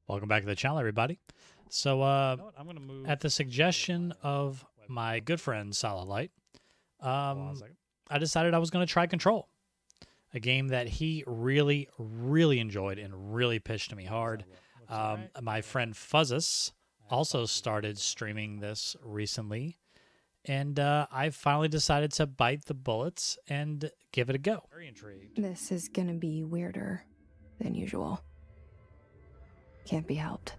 Welcome back to the channel, everybody. So, I'm gonna move at the suggestion of my good friend Solid Light, Hold on a second. I decided I was going to try Control, a game that he really, really enjoyed and really pitched to me hard. My friend Fuzzus also started streaming this recently, and I finally decided to bite the bullets and give it a go. Very intrigued. This is gonna be weirder than usual. Can't be helped.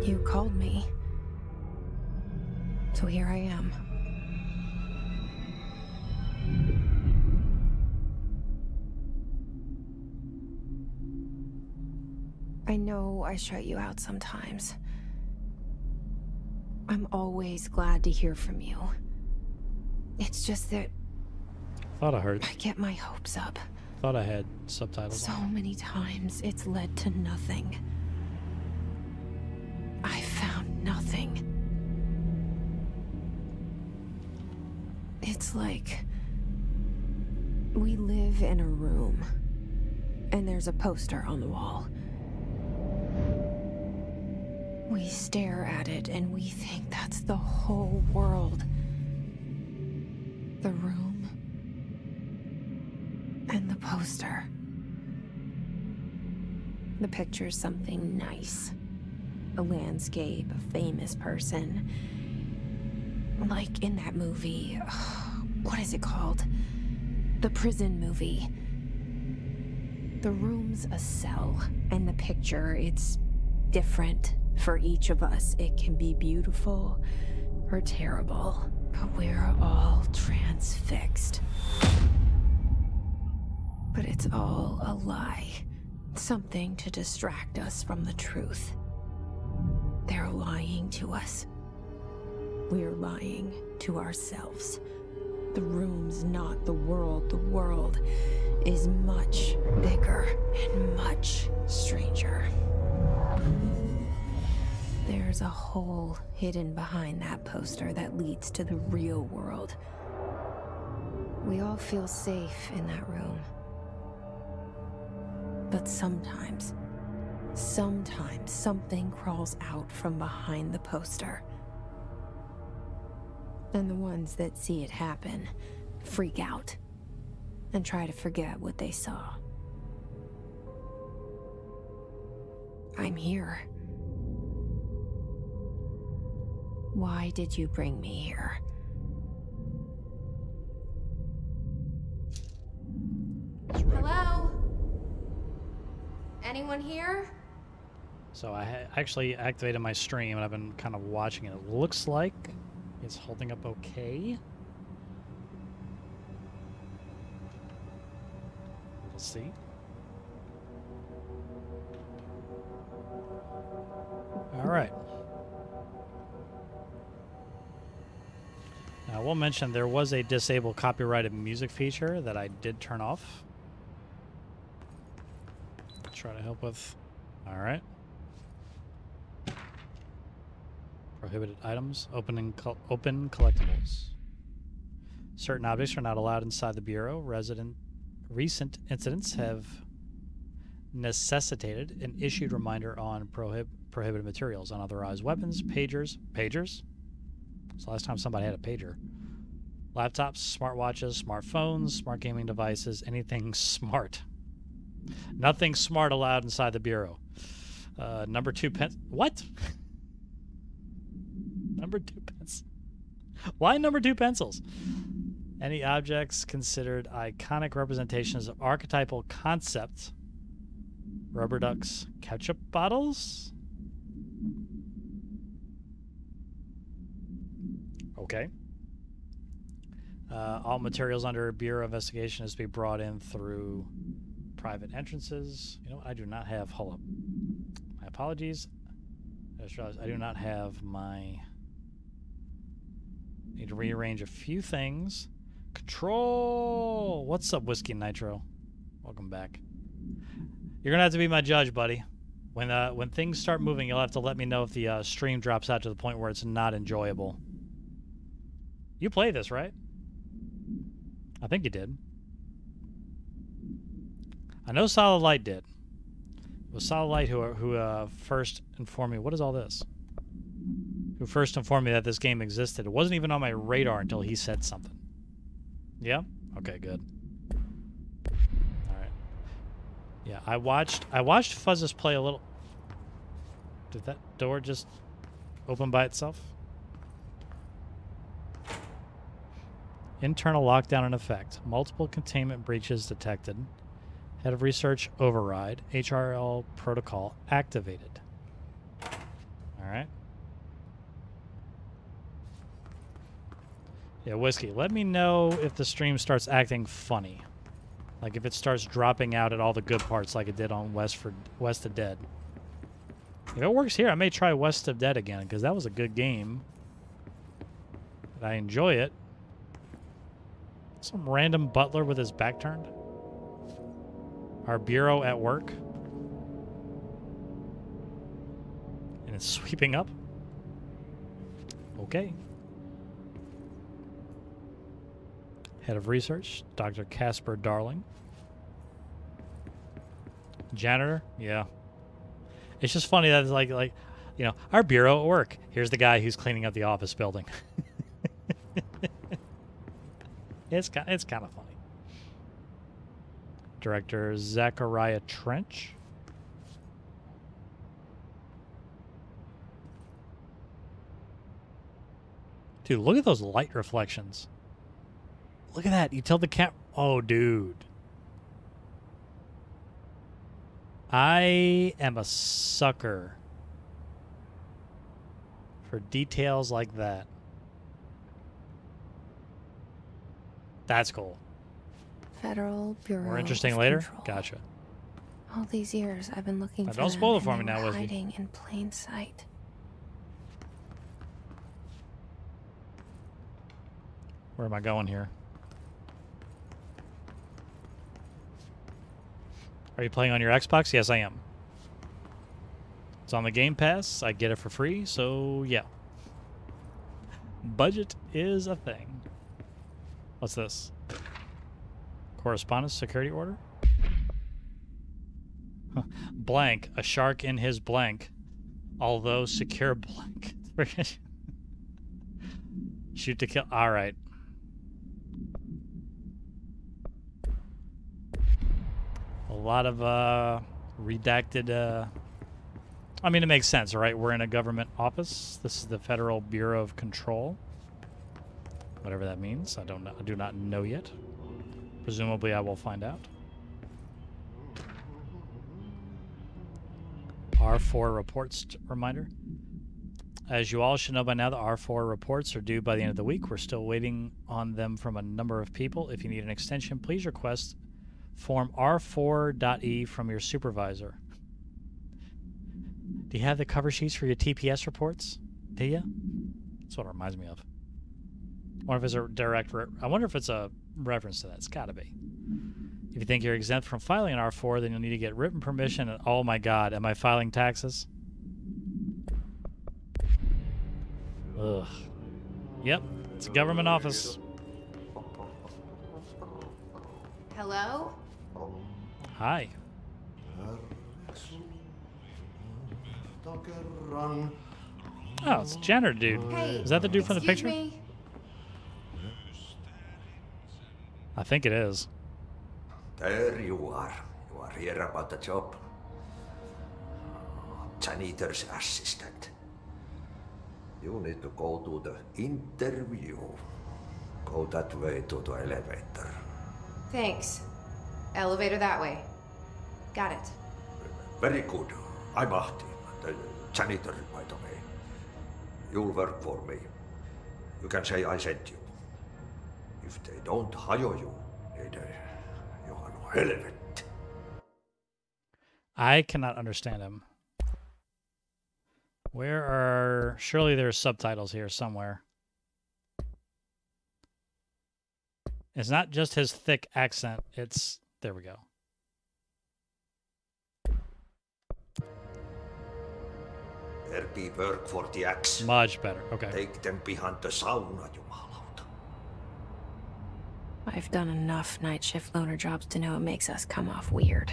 You called me. So here I am. I know I shut you out sometimes. I'm always glad to hear from you. It's just that Thought I heard. I get my hopes up. Thought I had subtitles So on. many times it's led to nothing. I found nothing. It's like we live in a room and there's a poster on the wall. We stare at it and we think that's the whole world. The room and the poster. The picture's something nice. A landscape, a famous person. Like in that movie, what is it called? The prison movie. The room's a cell, and the picture, it's different for each of us. It can be beautiful or terrible, but we're all transfixed. But it's all a lie. Something to distract us from the truth. They're lying to us. We're lying to ourselves. The room's not the world. The world is much bigger and much stranger. There's a hole hidden behind that poster that leads to the real world. We all feel safe in that room. But sometimes something crawls out from behind the poster. And the ones that see it happen freak out and try to forget what they saw. I'm here. Why did you bring me here? Hello? Anyone here? So I actually activated my stream, and I've been kind of watching it. It looks like it's holding up okay. We'll see. All right. Now, I will mention there was a disable copyrighted music feature that I did turn off. Try to help with. All right. Prohibited items. Open collectibles. Certain objects are not allowed inside the Bureau. Recent incidents have necessitated an issued reminder on prohibited materials, unauthorized weapons, pagers. Pagers? It's the last time somebody had a pager. Laptops, smartwatches, smartphones, smart gaming devices, anything smart. Nothing smart allowed inside the Bureau. Number 2 pence. What? Number 2 pencils. Why number 2 pencils? Any objects considered iconic representations of archetypal concepts. Rubber ducks, ketchup bottles. Okay. All materials under Bureau investigation is to be brought in through private entrances. You know what? I do not have. Hold up. My apologies. I just realized I do not have my. Need to rearrange a few things. Control. What's up, Whiskey Nitro? Welcome back. You're gonna have to be my judge, buddy. When things start moving, you'll have to let me know if the stream drops out to the point where it's not enjoyable. You play this, right? I think you did. I know Solid Light did. was Solid who first informed me. What is all this? Who first informed me that this game existed. It wasn't even on my radar until he said something. Yeah? Okay, good. Alright. Yeah, I watched Fuzzes play a little... Did that door just open by itself? Internal lockdown in effect. Multiple containment breaches detected. Head of research override. HRL protocol activated. Alright. Yeah, Whiskey, let me know if the stream starts acting funny. Like if it starts dropping out at all the good parts like it did on West of Dead. If it works here, I may try West of Dead again, because that was a good game. I enjoy it. Some random butler with his back turned. Our bureau at work. And it's sweeping up. Okay. Head of research, Dr. Casper Darling. Janitor, yeah. It's just funny that it's like you know, our bureau at work. Here's the guy who's cleaning up the office building. It's kind of funny. Director Zachariah Trench. Dude, look at those light reflections. Look at that. You tilt the camera. Oh, dude. I am a sucker for details like that. That's cool. Federal Bureau. More interesting of later? Control. Gotcha. All these years I've been looking for Don't spoil it them, for me and now, they were Wesley. hiding in plain sight. Where am I going here? Are you playing on your Xbox? Yes, I am. It's on the Game Pass. I get it for free, so yeah. Budget is a thing. What's this? Correspondence security order? Huh. Blank. A shark in his blank. Although secure blank. Shoot to kill. Alright. A lot of redacted... I mean, it makes sense, right? We're in a government office. This is the Federal Bureau of Control. Whatever that means. I do not know yet. Presumably I will find out. R4 reports reminder. As you all should know by now, the R4 reports are due by the end of the week. We're still waiting on them from a number of people. If you need an extension, please request form R4.E from your supervisor. Do you have the cover sheets for your TPS reports? Do you? That's what it reminds me of. I wonder if it's a direct... I wonder if it's a reference to that. It's got to be. If you think you're exempt from filing an R4, then you'll need to get written permission. And, oh my God, am I filing taxes? Ugh. Yep, it's a government office. Hello? Hi. Oh, it's Jenner, dude. Hey, is that the dude from the excuse picture? me? I think it is. There you are. You are here about the job. Janitor's assistant. You need to go to the interview. Go that way to the elevator. Thanks. Elevator that way. Got it. Very good. I'm Ahti, the janitor, by the way. You'll work for me. You can say I sent you. If they don't hire you, then you are no relevant. I cannot understand him. Where are... Surely there's subtitles here somewhere. It's not just his thick accent. It's... There we go. There be work for the axe. Much better. Okay. Take them behind the sauna, jumalauta. I've done enough night shift loner jobs to know it makes us come off weird.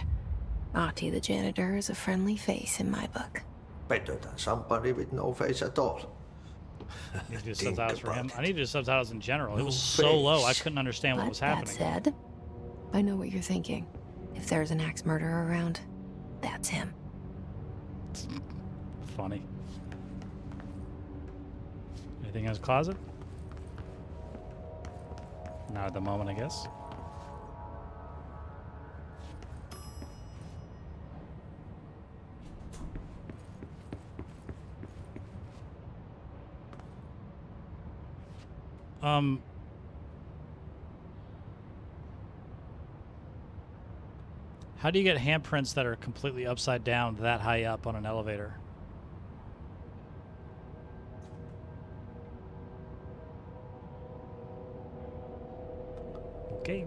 Ahti the janitor is a friendly face in my book. Better than somebody with no face at all. I need to do Think subtitles for him. about I need to do subtitles in general. It No was so low, I face. couldn't understand what But was that happening. said, I know what you're thinking. If there's an axe murderer around, that's him. Funny. Anything in his closet? Not at the moment, I guess. How do you get handprints that are completely upside down that high up on an elevator? Okay.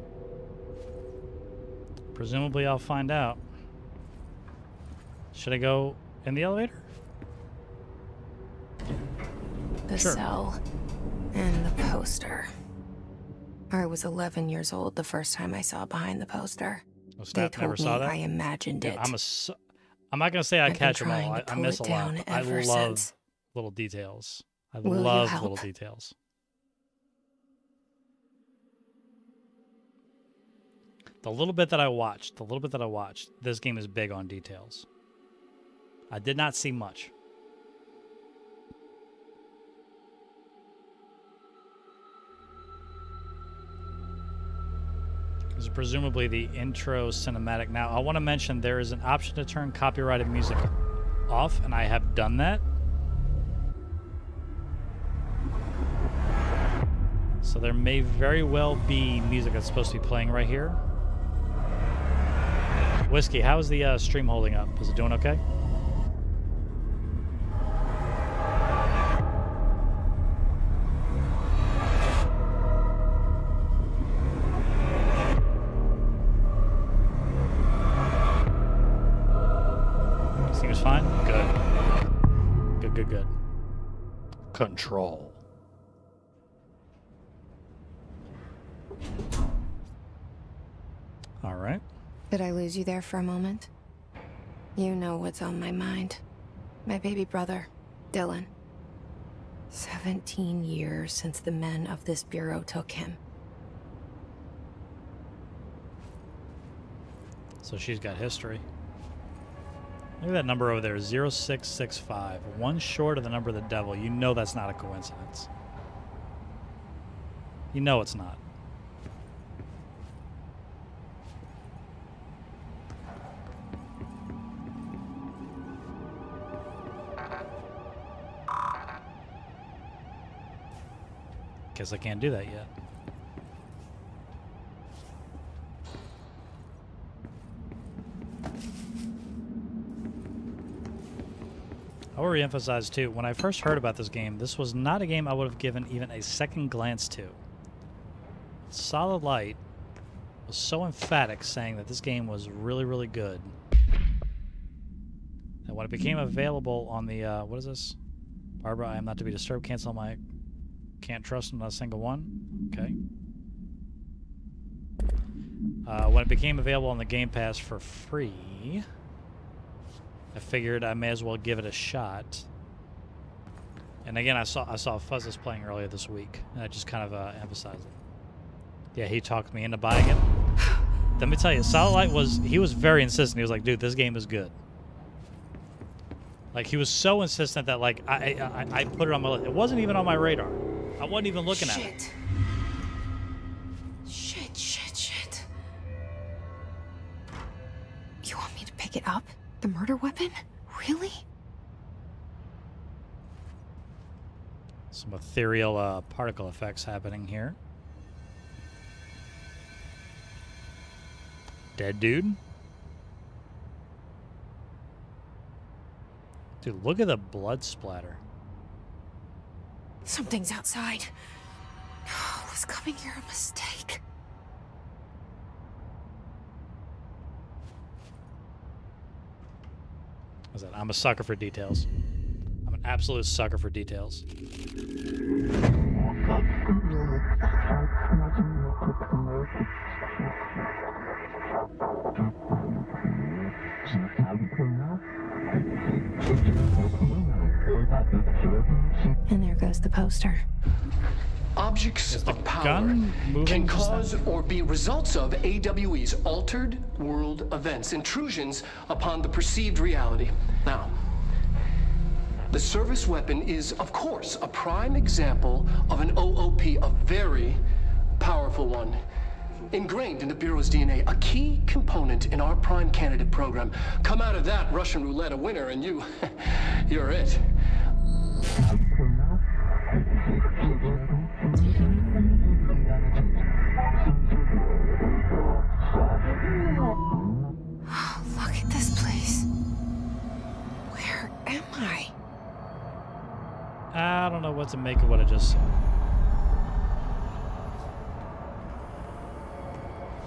Presumably I'll find out. Should I go in the elevator? The Sure. cell and the poster. I was 11 years old the first time I saw behind the poster. Oh, They snap, never told me saw that. I imagined Yeah, it. I'm not gonna say I I've been catch them all. trying to I pull miss it a lot. down But I ever love since. little details. I Will you love help? little details. The little bit that I watched, this game is big on details. I did not see much. This is presumably the intro cinematic. Now, I want to mention there is an option to turn copyrighted music off, and I have done that. So there may very well be music that's supposed to be playing right here. Whiskey, how is the stream holding up? Is it doing okay? Seems fine? Good. Good, good, good. Control. All right. Did I lose you there for a moment? You know what's on my mind. My baby brother, Dylan. 17 years since the men of this bureau took him. So she's got history. Look at that number over there, 0665. One short of the number of the devil. You know that's not a coincidence. You know it's not. Guess I can't do that yet. I will re-emphasize too, when I first heard about this game, this was not a game I would have given even a second glance to. Solid Light was so emphatic saying that this game was really, really good. And when it became available on the, what is this? Barbara, I am not to be disturbed. Cancel my... Can't trust not a single one. Okay. When it became available on the Game Pass for free, I figured I may as well give it a shot. And again, I saw Fuzzes playing earlier this week, and I just kind of emphasized it. Yeah, he talked me into buying it. Let me tell you, Solid Light he was very insistent. He was like, dude, this game is good. Like, he was so insistent that, like, I put it on my list. It wasn't even on my radar. I wasn't even looking at it. Shit. You want me to pick it up? The murder weapon? Really? Some ethereal particle effects happening here. Dead dude. Dude, look at the blood splatter. Something's outside. Was coming here a mistake? What's that? I'm a sucker for details. I'm an absolute sucker for details. And there goes the poster. Objects Is the of power gun moving can just then? cause or be results of AWE's altered world events, intrusions upon the perceived reality. Now, the service weapon is, of course, a prime example of an OOP, a very powerful one. Ingrained in the Bureau's DNA, a key component in our prime candidate program. Come out of that Russian roulette a winner and you're it. Look at this place. Where am I? I don't know what to make of what I just saw.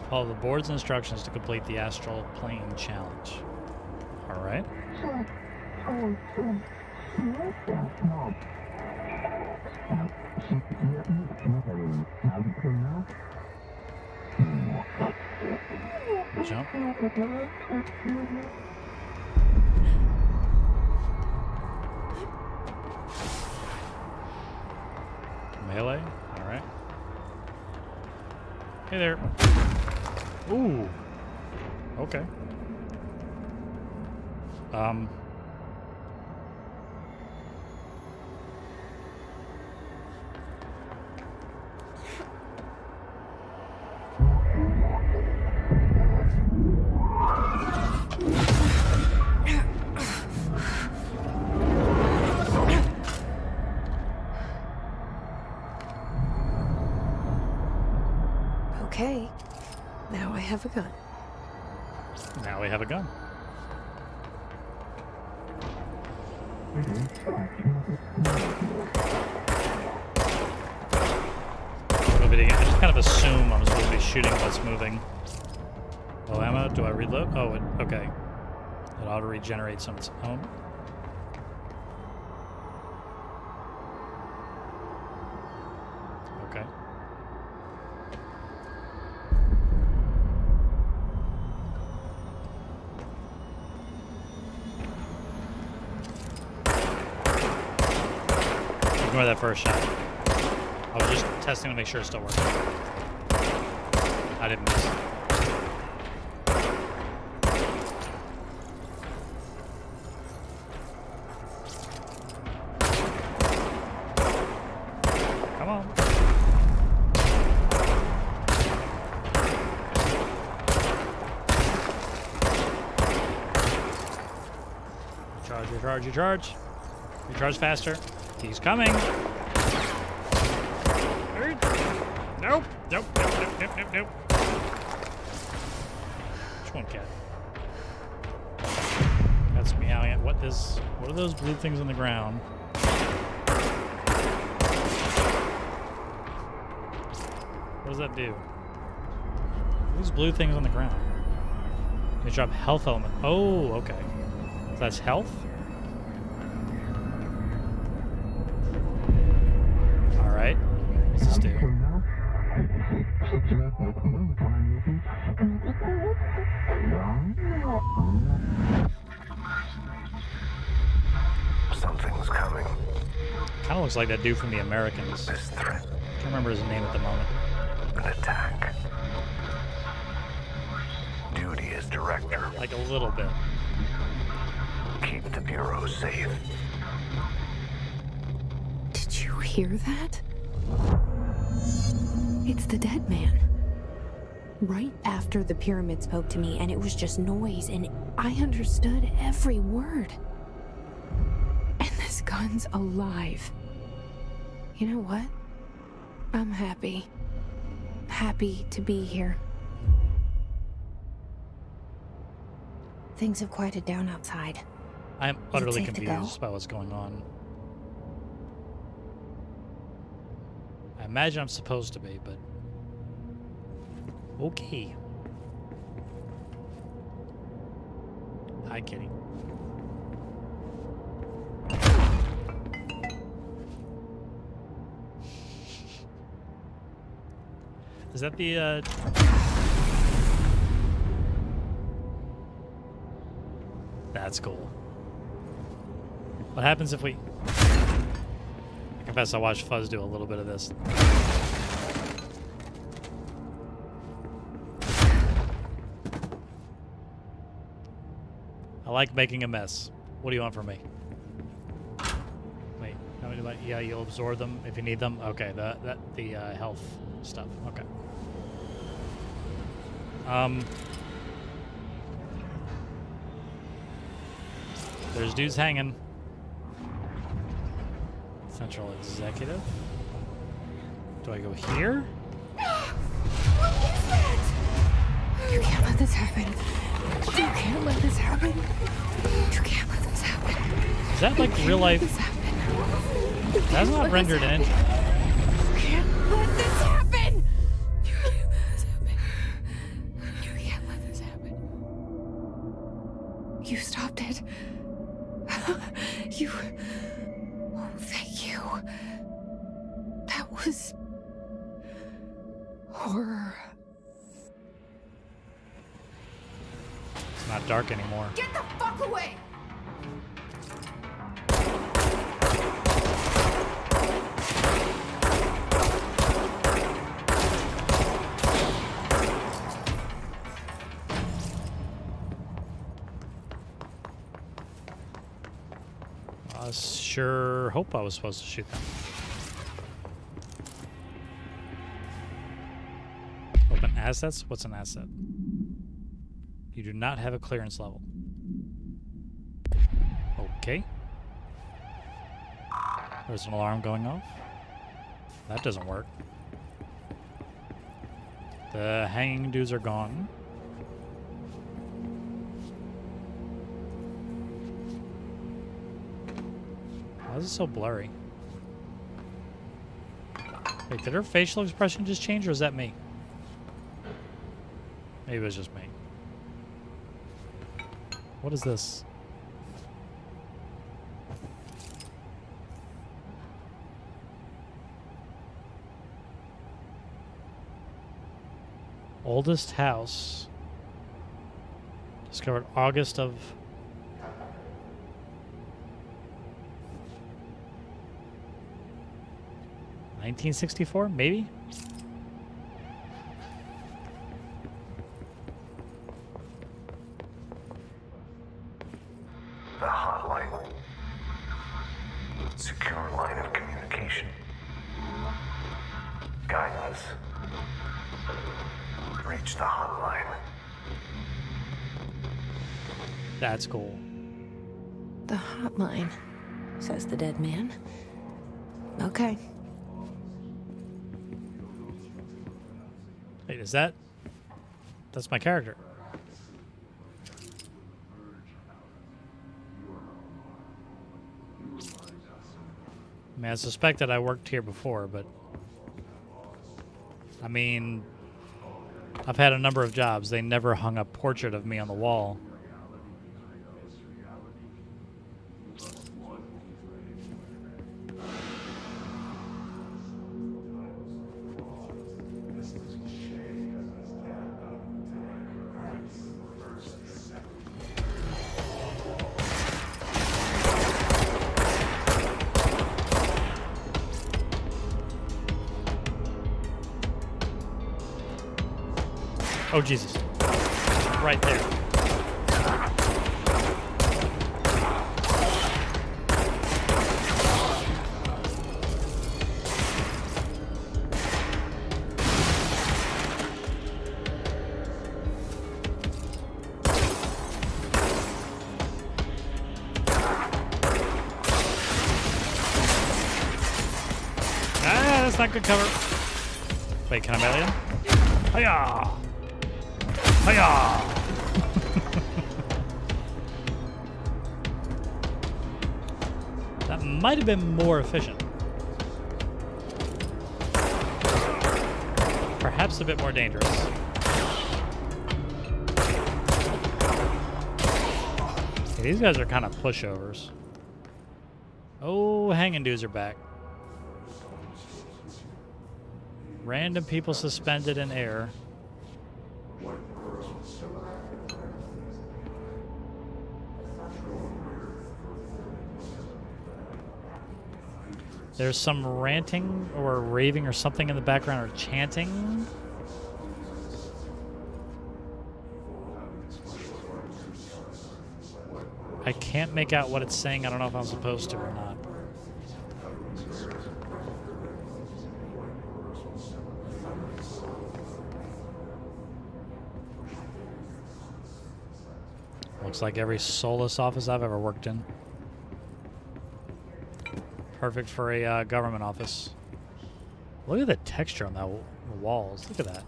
Follow the board's instructions to complete the astral plane challenge. All right. Jump. Melee. All right. Hey there. Ooh. Okay. Okay. Now I have a gun. Now we have a gun. I just kind of assume I'm supposed to be shooting what's moving. Oh, ammo? Do I reload? Oh, okay. It auto regenerates on its own. Okay. Ignore that first shot. I was just testing to make sure it still works. I didn't miss. Come on. Recharge, recharge, recharge. Recharge faster. He's coming. Nope. Nope. Nope. Nope. Nope. Nope. Nope. Which one, cat? That's meowing at what are those blue things on the ground? What does that do? These blue things on the ground. They drop health element. Oh, okay. So that's health? Alright. What's this do? Something's coming. Kind of looks like that dude from The Americans. This threat. Can't remember his name at the moment. An attack. Duty as director. Like a little bit. Keep the Bureau safe. Did you hear that? It's the dead man. Right after the pyramid spoke to me, and it was just noise, and I understood every word. And this gun's alive. You know what? I'm happy. Happy to be here. Things have quieted down outside. I am utterly safe to go? confused by what's going on. I imagine I'm supposed to be, but... Okay. Hi, kitty. Is that the, That's cool. What happens if we... I confess I watched Fuzz do a little bit of this. I like making a mess. What do you want from me? Wait, how many do I... Yeah, you'll absorb them if you need them. Okay, the health stuff. Okay. There's dudes hanging. Central Executive. Do I go here? What is that? You can't let this happen. You can't let this happen. You can't let this happen. Is that like real life? This happen. That's not rendered in engine. You can't let this happen. You can't let this happen. You can't let this happen. You stopped it. You... Oh, thank you. That was... horror. It's not dark anymore. Get the fuck away! I sure hope I was supposed to shoot them. Open assets? What's an asset? You do not have a clearance level. Okay. There's an alarm going off. That doesn't work. The hanging dudes are gone. Why is it so blurry? Wait, did her facial expression just change, or is that me? Maybe it was just me. What is this? Oldest house. Discovered August of... $1964, maybe? The hotline. Secure line of communication. Guidance. Reach the hotline. That's cool. The hotline, says the dead man. Okay. Wait, is that... That's my character. I mean, I suspect that I worked here before, but... I mean... I've had a number of jobs. They never hung a portrait of me on the wall. Oh, Jesus. Right there. Ah, that's not good cover. Wait, can I melee him? Hiya! Hiya! That might have been more efficient. Perhaps a bit more dangerous. Okay, these guys are kind of pushovers. Oh, hanging dudes are back. Random people suspended in air. There's some ranting or raving or something in the background or chanting. I can't make out what it's saying. I don't know if I'm supposed to or not. Looks like every soulless office I've ever worked in. Perfect for a government office. Look at the texture on that walls. Look at that.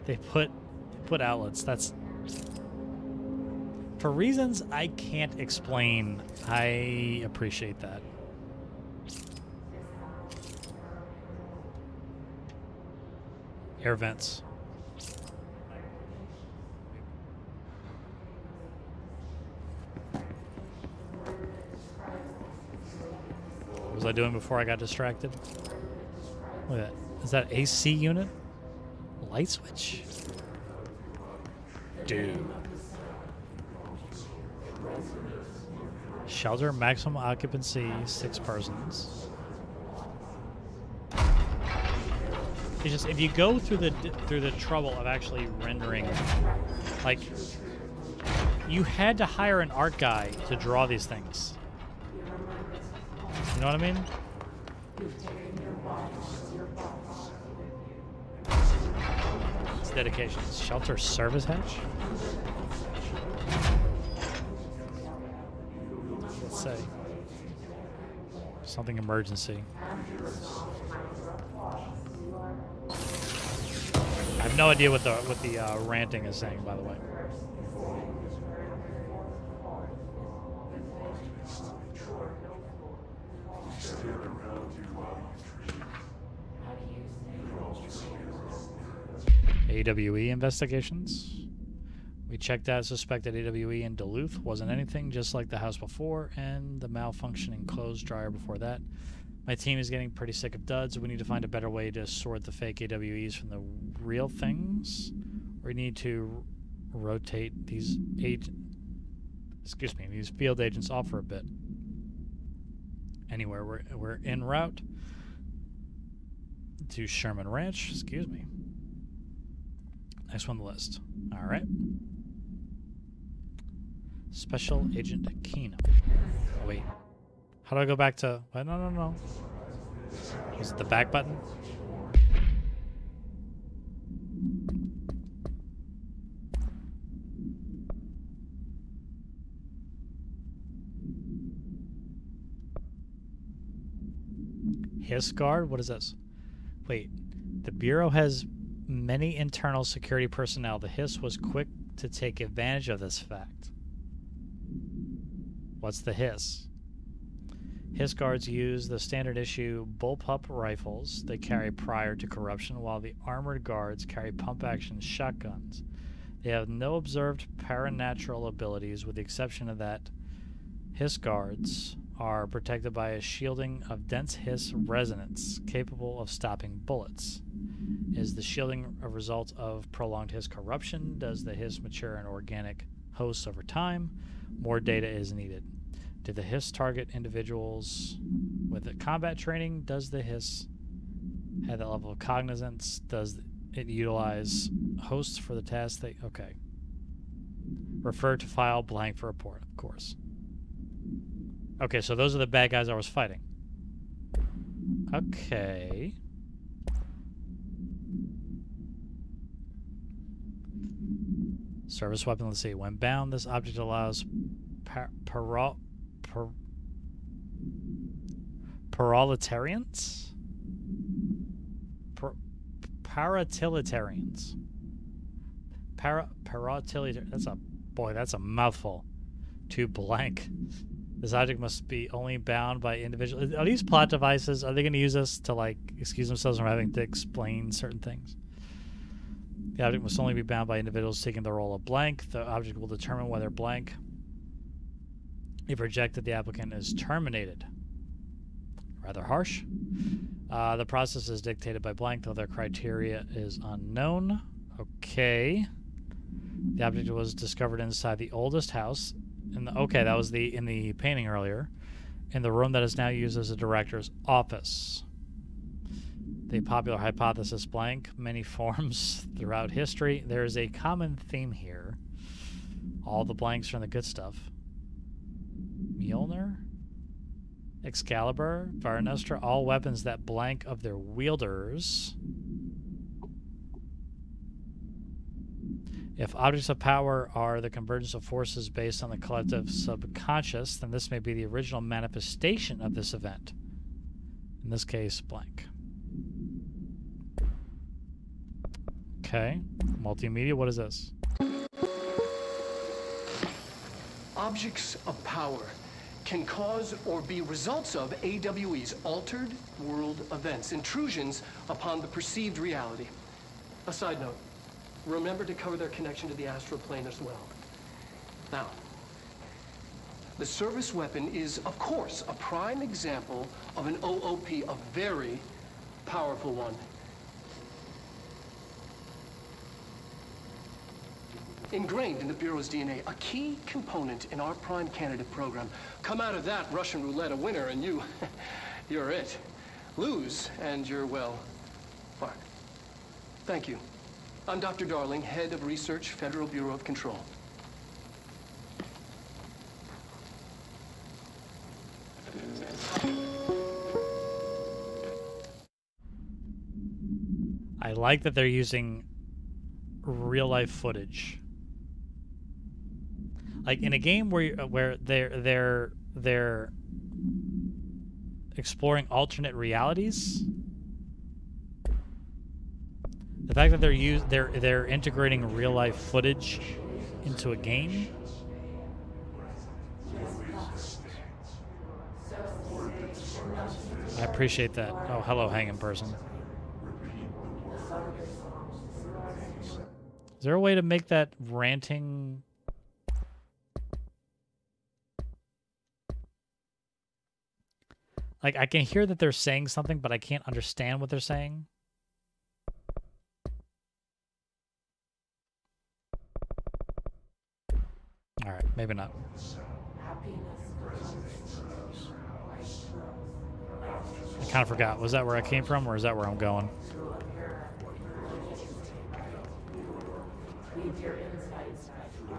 They put outlets. That's for reasons I can't explain. I appreciate that. Air vents. What was I doing before I got distracted? Look at that. Is that AC unit? Light switch? Dude. Shelter, maximum occupancy, 6 persons. It's just if you go through the trouble of actually rendering, like, you had to hire an art guy to draw these things. You know what I mean? It's dedication. Shelter service hatch? Let's say something emergency. I have no idea what the ranting is saying, by the way. AWE investigations. We checked out suspected AWE in Duluth. Wasn't anything, just like the house before and the malfunctioning clothes dryer before that. My team is getting pretty sick of duds. We need to find a better way to sort the fake AWEs from the real things. We need to rotate these these field agents off for a bit. Anywhere, we're en route to Sherman Ranch. Excuse me. Next one on the list. All right. Special Agent Keenum. Oh, wait. How do I go back to... Wait, no. Is it the back button? Hiss guard? What is this? Wait. The Bureau has many internal security personnel. The Hiss was quick to take advantage of this fact. What's the Hiss? Hiss guards use the standard issue bullpup rifles they carry prior to corruption, while the armored guards carry pump-action shotguns. They have no observed paranatural abilities, with the exception of that Hiss guards are protected by a shielding of dense Hiss resonance capable of stopping bullets. Is the shielding a result of prolonged Hiss corruption? Does the Hiss mature in organic hosts over time? More data is needed. Did the Hiss target individuals with the combat training? Does the Hiss have that level of cognizance? Does it utilize hosts for the tasks they... Okay. Refer to file blank for report, of course. Okay, so those are the bad guys I was fighting. Okay. Service weapon, let's see. When bound, this object allows paratilitarans? Paratilitarans. Paratilitar. That's a mouthful. To blank. This object must be only bound by individual. Are these plot devices? Are they going to use us to, like, excuse themselves from having to explain certain things? The object must only be bound by individuals taking the role of blank. The object will determine whether blank, if rejected, the applicant is terminated. Rather harsh. The process is dictated by blank, though their criteria is unknown. Okay. The object was discovered inside the oldest house Okay, that was in the painting earlier. In the room that is now used as a director's office. The popular hypothesis blank, many forms throughout history. There is a common theme here. All the blanks are in the good stuff. Mjolnir? Excalibur? Varnestra? All weapons that blank of their wielders. If objects of power are the convergence of forces based on the collective subconscious, then this may be the original manifestation of this event. In this case, blank. Okay. Multimedia, what is this? Objects of power can cause or be results of AWE's altered world events, intrusions upon the perceived reality. A side note. Remember to cover their connection to the astral plane as well. Now, the service weapon is, of course, a prime example of an OOP, a very powerful one. Ingrained in the Bureau's DNA, a key component in our prime candidate program. Come out of that Russian roulette a winner and you're it. Lose and you're, well, fucked. Thank you. I'm Dr. Darling, Head of Research, Federal Bureau of Control. I like that they're using real-life footage. Like in a game where they're exploring alternate realities. The fact that they're integrating real life footage into a game. I appreciate that. Oh, hello, hanging person. Is there a way to make that ranting? Like I can hear that they're saying something, but I can't understand what they're saying. All right, maybe not. I kind of forgot. Was that where I came from, or is that where I'm going?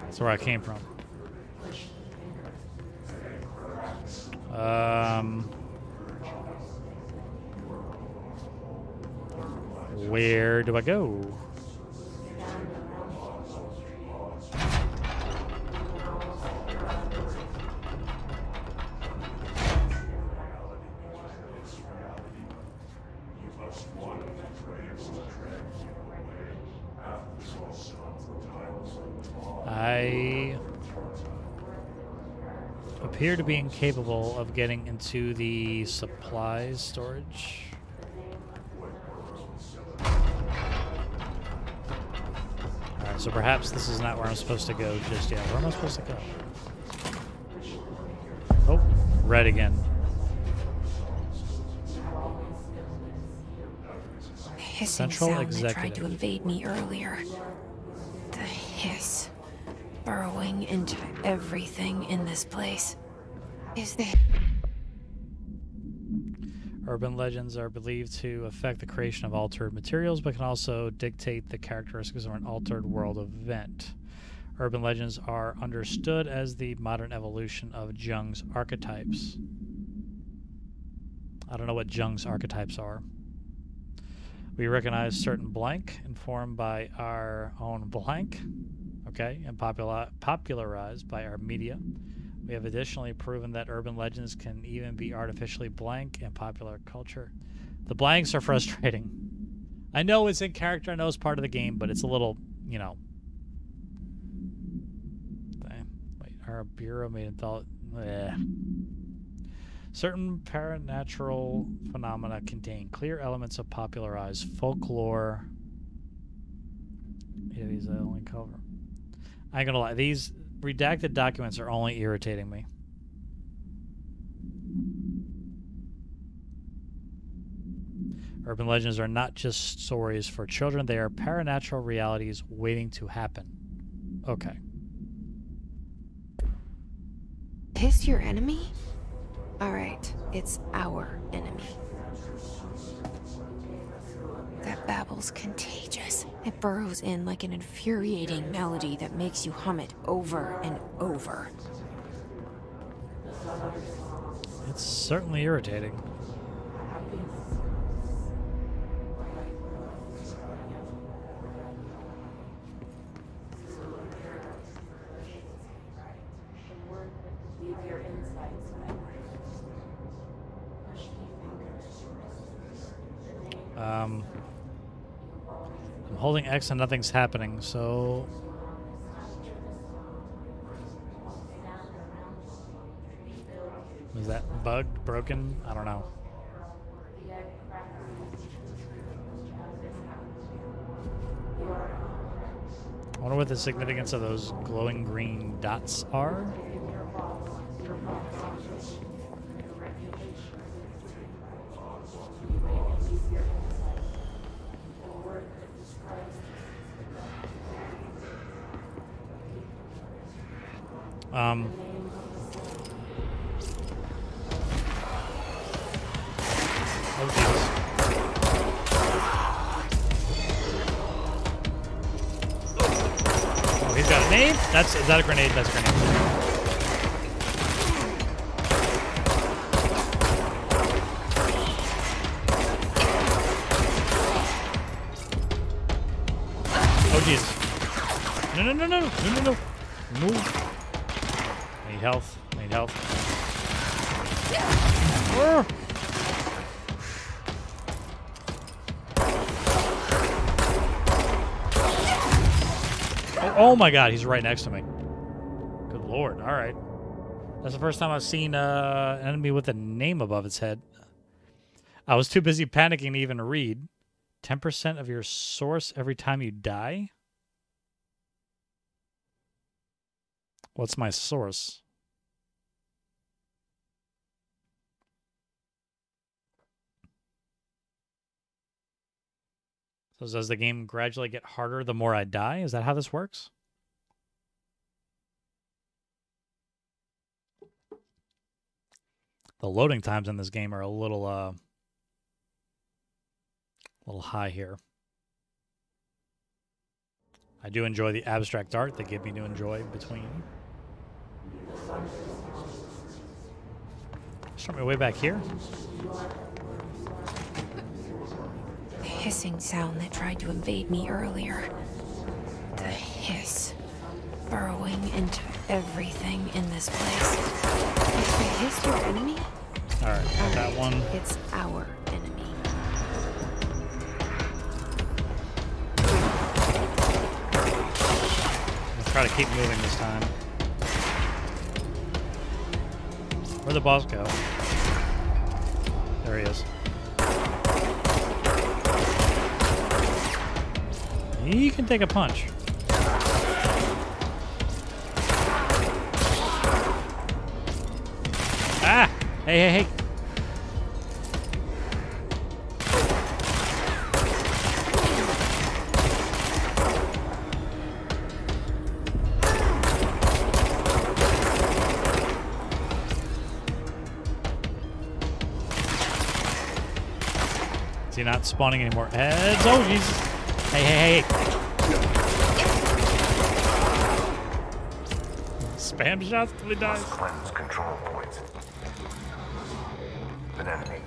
That's where I came from. Where do I go? I appear to be incapable of getting into the supplies storage. Alright, so perhaps this is not where I'm supposed to go just yet. Where am I supposed to go? Oh, red again. The hissing Central sound that Executive. tried to invade me earlier. The hiss. Burrowing into everything in this place. Is there... Urban legends are believed to affect the creation of altered materials, but can also dictate the characteristics of an altered world event. Urban legends are understood as the modern evolution of Jung's archetypes. I don't know what Jung's archetypes are. We recognize certain blank, informed by our own blank, okay, and popularized by our media. We have additionally proven that urban legends can even be artificially blank in popular culture. The blanks are frustrating. I know it's in character, I know it's part of the game, but it's a little, you know. Wait, our bureau made it thought. Certain paranatural phenomena contain clear elements of popularized folklore. Yeah, these I only cover. I ain't gonna lie, these redacted documents are only irritating me. Urban legends are not just stories for children, they are paranatural realities waiting to happen. Okay. Hiss your enemy? Alright, it's our enemy. That babble's contagious. It burrows in like an infuriating melody that makes you hum it over and over. It's certainly irritating. I'm holding X and nothing's happening, so... Is that bugged? Broken? I don't know. I wonder what the significance of those glowing green dots are. Oh, Jesus. Oh, he's got a nade? Is that a grenade? That's a grenade. Oh, Jesus. No, no, no, no, no, no, no. Move. Need health. Need health. Oh. Oh my God, he's right next to me. Good Lord. All right. That's the first time I've seen an enemy with a name above its head. I was too busy panicking to even read. 10% of your source every time you die? What's my source? So does the game gradually get harder the more I die? Is that how this works? The loading times in this game are a little high here. I do enjoy the abstract art they give me to enjoy between. Start my way back here. The hissing sound that tried to invade me earlier. The hiss. Burrowing into everything in this place. If they hiss your enemy? Alright, got that one. It's our enemy. I'll try to keep moving this time. Where'd the boss go? There he is. He can take a punch. Ah! Hey, hey, hey! Is he not spawning any more heads? Oh, Jesus! Hey, hey, hey! Spam shots till he dies. Must cleanse control points. An enemy.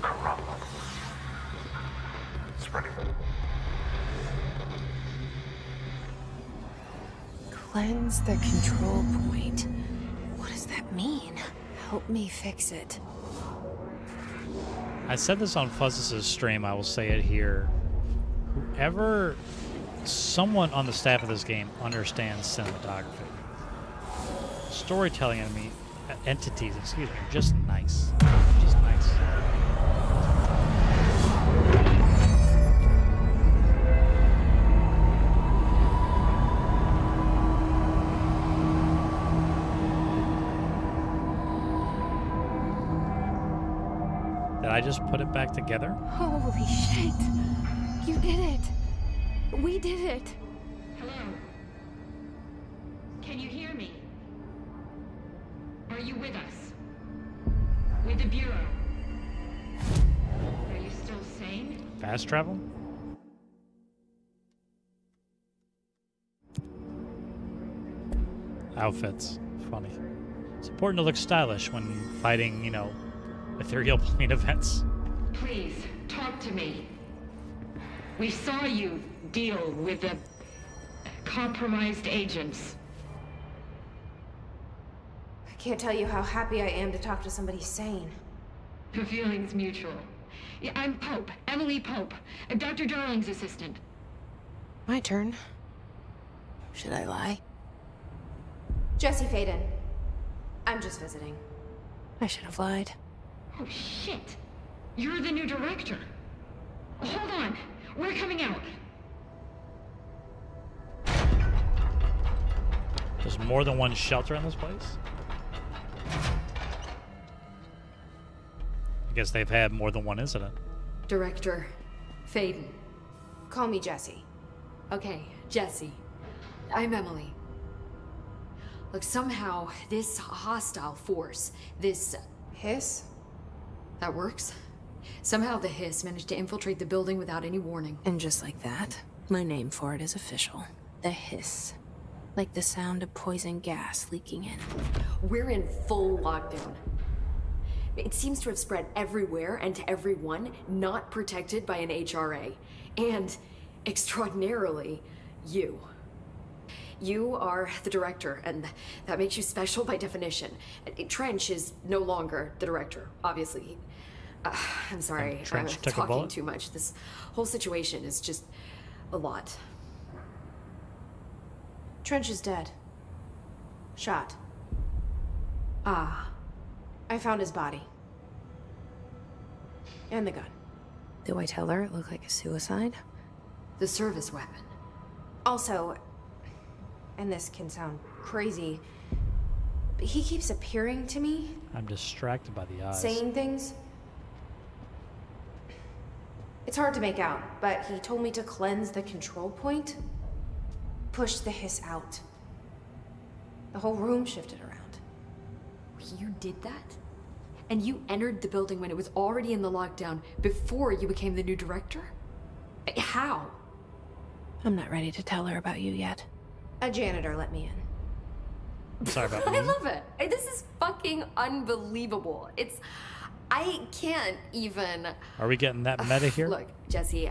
Corrupt. Spreading. Cleanse the control point. What does that mean? Help me fix it. I said this on Fuzz's stream, I will say it here. Someone on the staff of this game understands cinematography. Storytelling entities, excuse me, are just nice. Just nice. Did I just put it back together? Holy shit! You did it! We did it! Hello? Can you hear me? Are you with us? With the Bureau? Are you still sane? Fast travel? Outfits. Funny. It's important to look stylish when fighting, you know, ethereal plane events. Please, talk to me. We saw you deal with the compromised agents. I can't tell you how happy I am to talk to somebody sane. The feeling's mutual. Yeah, I'm Pope, Emily Pope, Dr. Darling's assistant. My turn. Should I lie? Jesse Faden. I'm just visiting. I should have lied. Oh, shit. You're the new director. Hold on. We're coming out. There's more than one shelter in this place? I guess they've had more than one incident. Director Faden. Call me Jesse. Okay, Jesse. I'm Emily. Look, somehow this hostile force, this Hiss? that works. Somehow the Hiss managed to infiltrate the building without any warning. And just like that, my name for it is official. The Hiss. Like the sound of poison gas leaking in. We're in full lockdown. It seems to have spread everywhere and to everyone not protected by an HRA. And, extraordinarily, you. You are the director, and that makes you special by definition. Trench is no longer the director, obviously. I'm sorry, I'm talking too much. This whole situation is just a lot. Trench is dead. Shot. Ah. I found his body. And the gun. Do I tell her it looked like a suicide? The service weapon. Also, and this can sound crazy, but he keeps appearing to me. I'm distracted by the eyes. Saying things. It's hard to make out, but he told me to cleanse the control point. Push the Hiss out. The whole room shifted around. You did that? And you entered the building when it was already in the lockdown before you became the new director? How? I'm not ready to tell her about you yet. A janitor let me in. Sorry about me. I love it. This is fucking unbelievable. I can't even... Are we getting that meta here? Look, Jesse,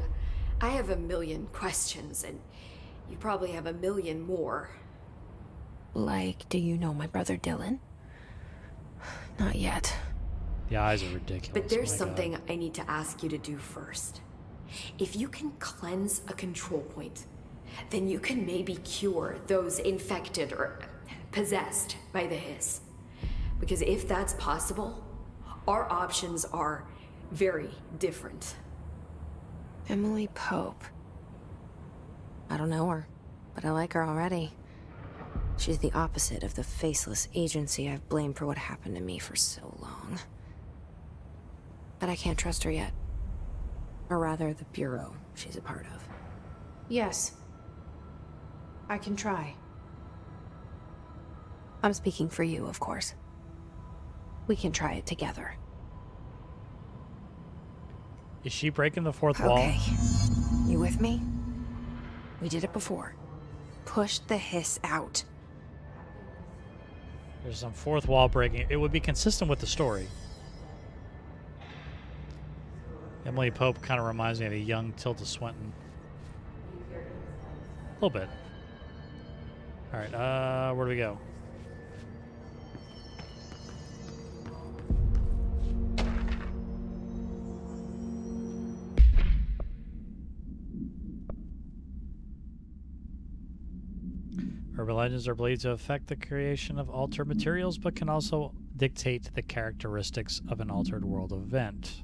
I have a million questions, and you probably have a million more. Like, do you know my brother Dylan? Not yet. The eyes are ridiculous. But there's something I need to ask you to do first. If you can cleanse a control point, then you can maybe cure those infected or possessed by the Hiss. Because if that's possible, our options are very different. Emily Pope. I don't know her, but I like her already. She's the opposite of the faceless agency I've blamed for what happened to me for so long. But I can't trust her yet. Or rather, the Bureau she's a part of. Yes. I can try. I'm speaking for you, of course. We can try it together. Is she breaking the fourth wall? Okay. You with me? We did it before. Push the Hiss out. There's some fourth wall breaking. It would be consistent with the story. Emily Pope kind of reminds me of a young Tilda Swinton. A little bit. All right, where do we go? Urban legends are believed to affect the creation of altered materials, but can also dictate the characteristics of an altered world event.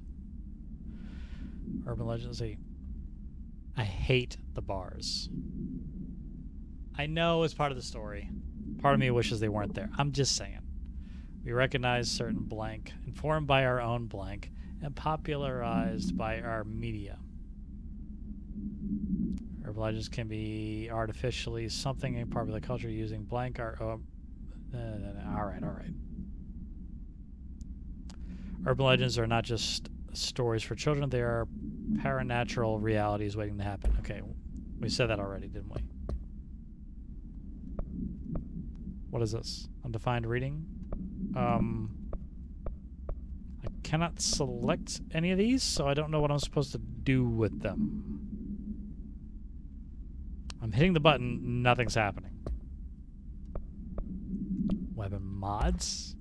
Urban legends, I hate the bars. I know it's part of the story. Part of me wishes they weren't there. I'm just saying. We recognize certain blank, informed by our own blank, and popularized by our media. Urban legends can be artificially something in popular culture using blank art. All right. Urban legends are not just stories for children, they are paranatural realities waiting to happen. Okay, we said that already, didn't we? What is this? Undefined reading? I cannot select any of these, so I don't know what I'm supposed to do with them. I'm hitting the button, nothing's happening. Weapon mods?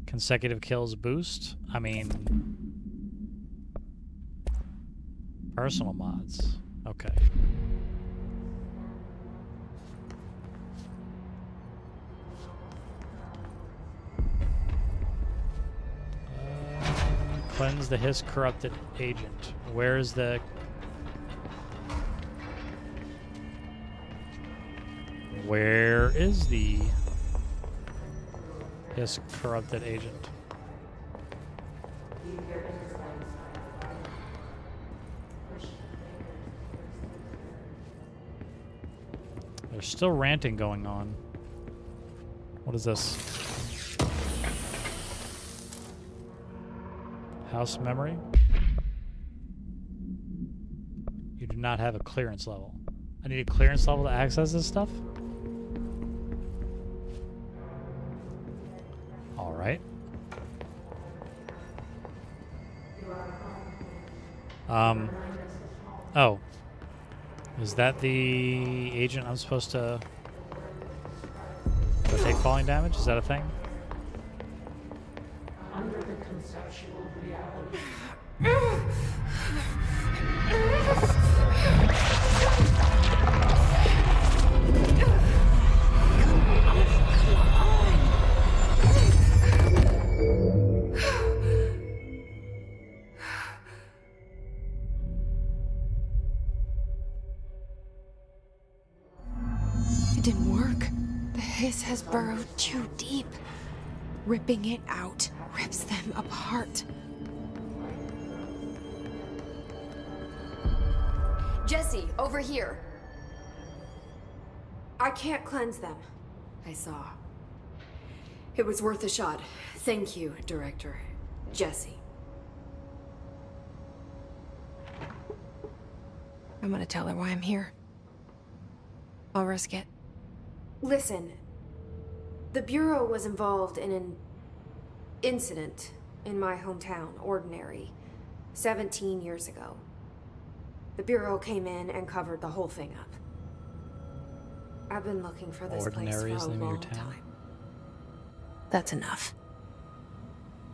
Consecutive kills boost? I mean... personal mods. Okay. Cleanse the Hiss corrupted agent. Where's the... Where is the Hiss corrupted agent? There's still ranting going on. What is this? House memory? You do not have a clearance level. I need a clearance level to access this stuff? Alright. Oh. Is that the agent I'm supposed to take falling damage? Is that a thing? Under the conceptual reality. It didn't work. The hiss has burrowed too deep. Ripping it out rips them apart. Jesse, over here. I can't cleanse them. I saw. It was worth a shot. Thank you, Director. Jesse. I'm gonna tell her why I'm here. I'll risk it. Listen, the Bureau was involved in an incident in my hometown, Ordinary, 17 years ago. The Bureau came in and covered the whole thing up. I've been looking for this place for a long time. That's enough.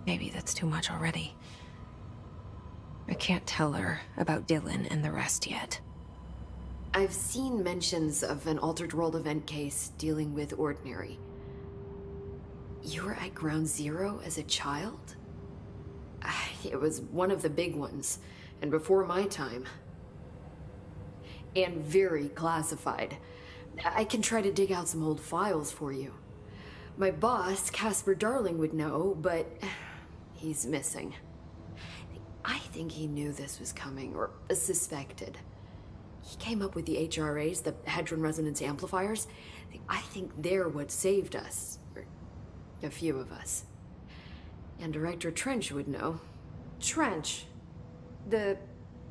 Maybe that's too much already. I can't tell her about Dylan and the rest yet. I've seen mentions of an Altered World event case dealing with Ordinary. You were at Ground Zero as a child? It was one of the big ones, and before my time. And very classified. I can try to dig out some old files for you. My boss, Casper Darling, would know, but he's missing. I think he knew this was coming, or suspected. He came up with the HRAs, the Hadron Resonance Amplifiers. I think they're what saved us. Or a few of us. And Director Trench would know. Trench? The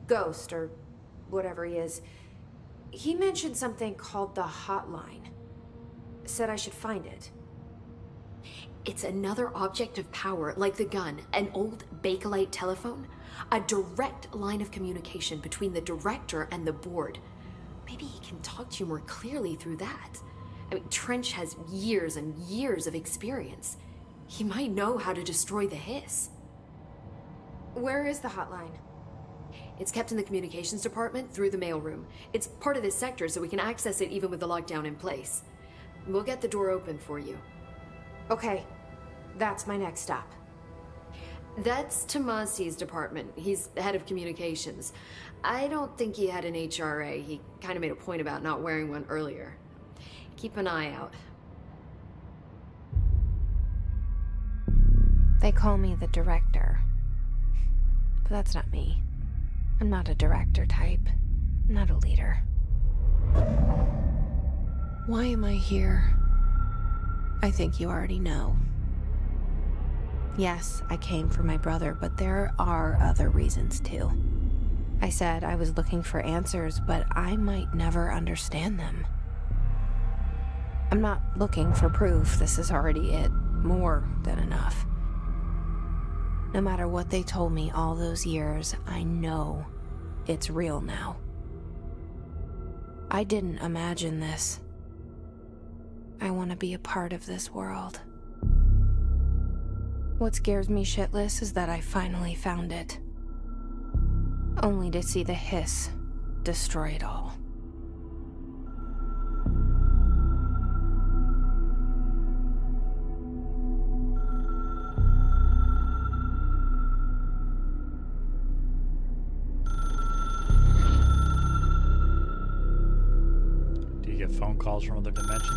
ghost, or whatever he is. He mentioned something called the Hotline. Said I should find it. It's another object of power, like the gun, an old Bakelite telephone. A direct line of communication between the director and the board. Maybe he can talk to you more clearly through that. I mean, Trench has years and years of experience. He might know how to destroy the Hiss. Where is the hotline? It's kept in the communications department through the mailroom. It's part of this sector, so we can access it even with the lockdown in place. We'll get the door open for you. Okay, that's my next stop. That's Tomasi's department. He's head of communications. I don't think he had an HRA. He kind of made a point about not wearing one earlier. Keep an eye out. They call me the director. But that's not me. I'm not a director type. I'm not a leader. Why am I here? I think you already know. Yes, I came for my brother, but there are other reasons too. I said I was looking for answers, but I might never understand them. I'm not looking for proof. This is already it. More than enough. No matter what they told me all those years, I know it's real now. I didn't imagine this. I want to be a part of this world. What scares me shitless is that I finally found it. Only to see the hiss destroy it all. Do you get phone calls from other dimensions?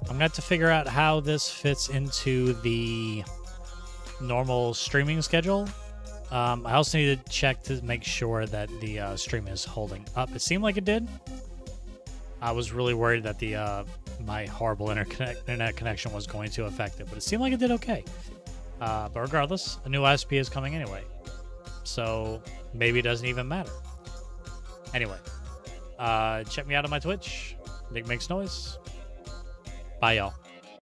I'm going to have to figure out how this fits into the normal streaming schedule. I also need to check to make sure that the stream is holding up. It seemed like it did. I was really worried that the my horrible internet connection was going to affect it, but it seemed like it did okay. But regardless, a new SP is coming anyway, so maybe it doesn't even matter. Anyway, check me out on my Twitch. Nick Makes Noise. Bye, y'all.